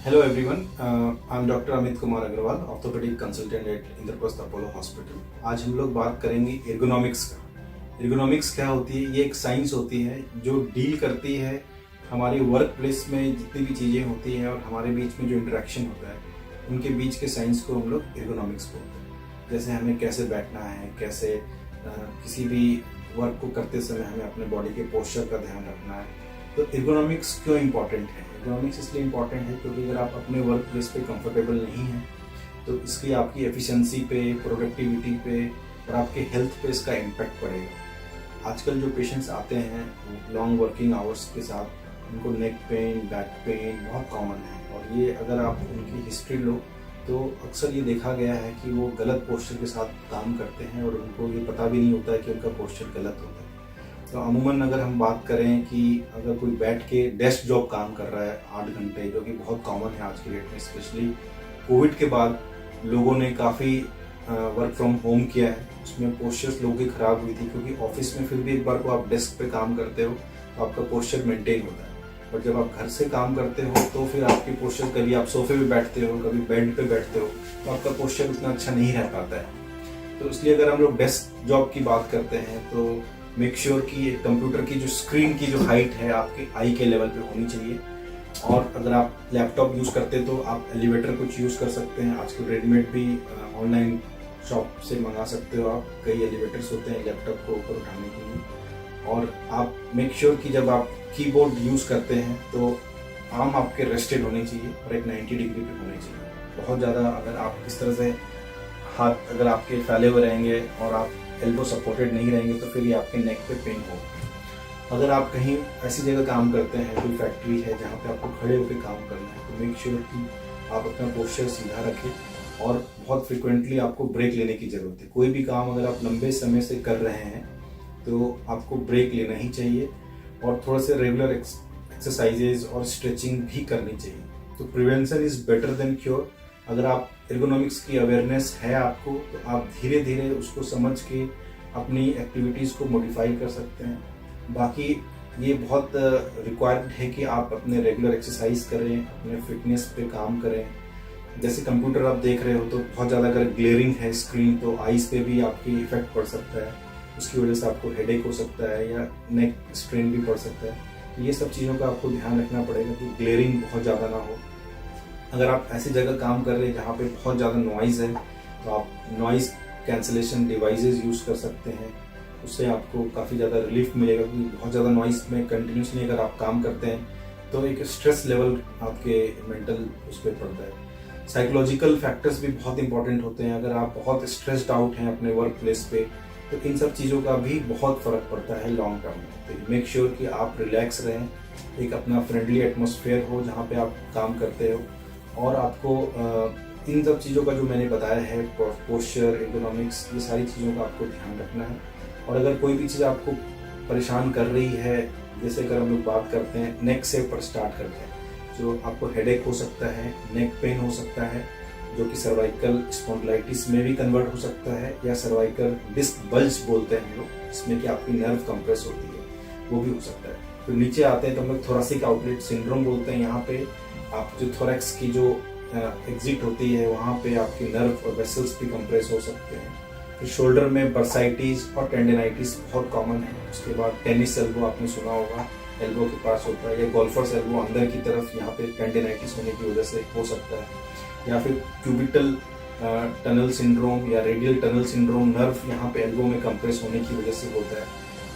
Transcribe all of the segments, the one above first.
Hello everyone, I'm doctor Amit Kumar Agarwal, orthopaedic consultant at Indraprastha Apollo hospital. आज हम लोग बात करेंगे एर्गोनॉमिक्स का। एर्गोनॉमिक्स क्या होती है? ये एक साइंस होती है जो डील करती है हमारे वर्क प्लेस में जितनी भी चीज़ें होती हैं और हमारे बीच में जो इंटरेक्शन होता है उनके बीच के साइंस को हम लोग एर्गोनॉमिक्स बोलते हैं। जैसे हमें कैसे बैठना है, कैसे किसी भी वर्क को करते समय हमें अपने बॉडी के पोस्चर का ध्यान रखना है। तो एर्गोनॉमिक्स क्यों इम्पॉर्टेंट है? एर्गोनॉमिक्स इसलिए इम्पॉर्टेंट है क्योंकि अगर आप अपने वर्क प्लेस पे कंफर्टेबल नहीं हैं तो इसकी आपकी एफिशिएंसी पे, प्रोडक्टिविटी पे और आपके हेल्थ पे इसका इम्पैक्ट पड़ेगा। आजकल जो पेशेंट्स आते हैं लॉन्ग वर्किंग आवर्स के साथ, उनको नेक पेन, बैक पेन बहुत कॉमन है और ये अगर आप उनकी हिस्ट्री लो तो अक्सर ये देखा गया है कि वो गलत पोस्चर के साथ काम करते हैं और उनको ये पता भी नहीं होता है कि उनका पोस्चर गलत होता है। तो अमूमन अगर हम बात करें कि अगर कोई बैठ के डेस्क जॉब काम कर रहा है 8 घंटे, जो कि बहुत कॉमन है आज की डेट में, स्पेशली कोविड के बाद लोगों ने काफ़ी वर्क फ्रॉम होम किया है, उसमें पोस्चर्स लोगों की ख़राब हुई थी क्योंकि ऑफिस में फिर भी एक बार को आप डेस्क पे काम करते हो तो आपका पोस्चर मेंटेन होता है, और जब आप घर से काम करते हो तो फिर आपकी पोस्चर, कभी आप सोफे पे बैठते हो, कभी बेड पे बैठते हो, तो आपका पोस्चर उतना अच्छा नहीं रह पाता है। तो इसलिए अगर हम लोग डेस्क जॉब की बात करते हैं तो मेक श्योर कि कंप्यूटर की जो स्क्रीन की जो हाइट है आपके आई के लेवल पे होनी चाहिए। और अगर आप लैपटॉप यूज़ करते तो आप एलिवेटर कुछ यूज़ कर सकते हैं। आजकल रेडीमेड भी ऑनलाइन शॉप से मंगा सकते हो आप, कई एलिवेटर्स होते हैं लैपटॉप को ऊपर उठाने के लिए। और आप मेक श्योर कि जब आप कीबोर्ड यूज़ करते हैं तो आर्म आपके रेस्टेड होने चाहिए और एक 90 डिग्री पे होने चाहिए। बहुत ज़्यादा अगर आप इस तरह से हाथ अगर आपके फैले हुए रहेंगे और आप एल्बो सपोर्टेड नहीं रहेंगे तो फिर ये आपके नेक पे पेन होगा। अगर आप कहीं ऐसी जगह काम करते हैं, कोई फैक्ट्री है जहाँ पे आपको खड़े होकर काम करना है, तो मेक श्योर कि आप अपना पोस्चर सीधा रखें और बहुत फ्रिक्वेंटली आपको ब्रेक लेने की ज़रूरत है। कोई भी काम अगर आप लंबे समय से कर रहे हैं तो आपको ब्रेक लेना ही चाहिए और थोड़ा से रेगुलर एक्सरसाइजेज और स्ट्रेचिंग भी करनी चाहिए। तो prevention is better than cure. अगर आप एर्गोनॉमिक्स की अवेयरनेस है आपको तो आप धीरे धीरे उसको समझ के अपनी एक्टिविटीज़ को मॉडिफाई कर सकते हैं। बाकी ये बहुत रिक्वायर्ड है कि आप अपने रेगुलर एक्सरसाइज करें, अपने फिटनेस पे काम करें। जैसे कंप्यूटर आप देख रहे हो तो बहुत ज़्यादा अगर ग्लेयरिंग है स्क्रीन तो आईज पे भी आपकी इफेक्ट पड़ सकता है, उसकी वजह से आपको हेडेक हो सकता है या नेक स्ट्रेन भी पड़ सकता है। तो ये सब चीज़ों का आपको ध्यान रखना पड़ेगा कि ग्लेयरिंग बहुत ज़्यादा ना हो। अगर आप ऐसी जगह काम कर रहे हैं जहाँ पे बहुत ज़्यादा नॉइज़ है तो आप नॉइज़ कैंसलेशन डिवाइसेस यूज़ कर सकते हैं, उससे आपको काफ़ी ज़्यादा रिलीफ मिलेगा। क्योंकि बहुत ज़्यादा नॉइज़ में कंटिन्यूसली अगर आप काम करते हैं तो एक स्ट्रेस लेवल आपके मेंटल उस पर पड़ता है। साइकोलॉजिकल फैक्टर्स भी बहुत इंपॉर्टेंट होते हैं। अगर आप बहुत स्ट्रेस्ड आउट हैं अपने वर्क प्लेस पे तो इन सब चीज़ों का भी बहुत फ़र्क पड़ता है लॉन्ग टर्म में। तो मेक श्योर कि आप रिलैक्स रहें, एक अपना फ्रेंडली एटमॉस्फेयर हो जहाँ पे आप काम करते हो, और आपको इन सब चीज़ों का जो मैंने बताया है, पोस्चर, एर्गोनॉमिक्स, ये सारी चीज़ों का आपको ध्यान रखना है। और अगर कोई भी चीज़ आपको परेशान कर रही है, जैसे अगर हम लोग बात करते हैं नेक से पर स्टार्ट करते हैं, जो आपको हेडेक हो सकता है, नेक पेन हो सकता है, जो कि सर्वाइकल स्पॉन्डिलाइटिस में भी कन्वर्ट हो सकता है, या सर्वाइकल डिस्क बल्ज बोलते हैं हम लोग, जिसमें कि आपकी नर्व कंप्रेस होती है, वो भी हो सकता है। फिर नीचे आते हैं तो हम लोग थोरेसिक आउटलेट सिंड्रोम बोलते हैं। यहाँ पे आप जो थोरैक्स की जो एग्जिट होती है वहाँ पे आपकी नर्व और वेसल्स भी कंप्रेस हो सकते हैं। फिर शोल्डर में बर्साइटिस और टेंडिनाइटिस बहुत कॉमन है। उसके बाद टेनिस एल्बो आपने सुना होगा, एल्बो के पास होता है, या गोल्फर्स एल्बो अंदर की तरफ, यहाँ पे टेंडिनाइटिस होने की वजह से हो सकता है। या फिर क्यूबिटल टनल सिंड्रोम या रेडियल टनल सिंड्रोम, नर्व यहाँ पे एल्बो में कंप्रेस होने की वजह से होता है।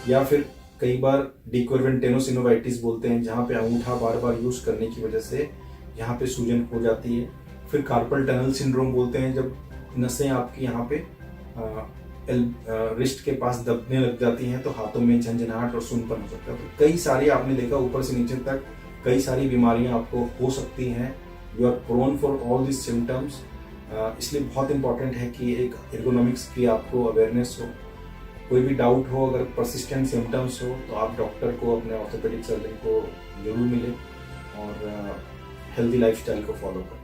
या फिर कई बार डिक्वर्वेंट टेनोसिनोवाइटिस बोलते हैं, जहाँ पे अंगूठा बार बार यूज करने की वजह से यहाँ पे सूजन हो जाती है। फिर कार्पल टनल सिंड्रोम बोलते हैं, जब नसें आपकी यहाँ पे रिस्ट के पास दबने लग जाती हैं तो हाथों में झंझनाहट और सूनपन हो सकता है। तो कई सारी, आपने देखा ऊपर से नीचे तक कई सारी बीमारियां आपको हो सकती हैं। You are prone for all this symptoms. इसलिए बहुत इंपॉर्टेंट है कि एक एर्गोनॉमिक्स की आपको अवेयरनेस हो। कोई भी डाउट हो, अगर परसिस्टेंट सिम्टम्स हो तो आप डॉक्टर को, अपने ऑर्थोपेडिक सर्जन को जरूर मिलें और हेल्दी लाइफस्टाइल को फॉलो करें।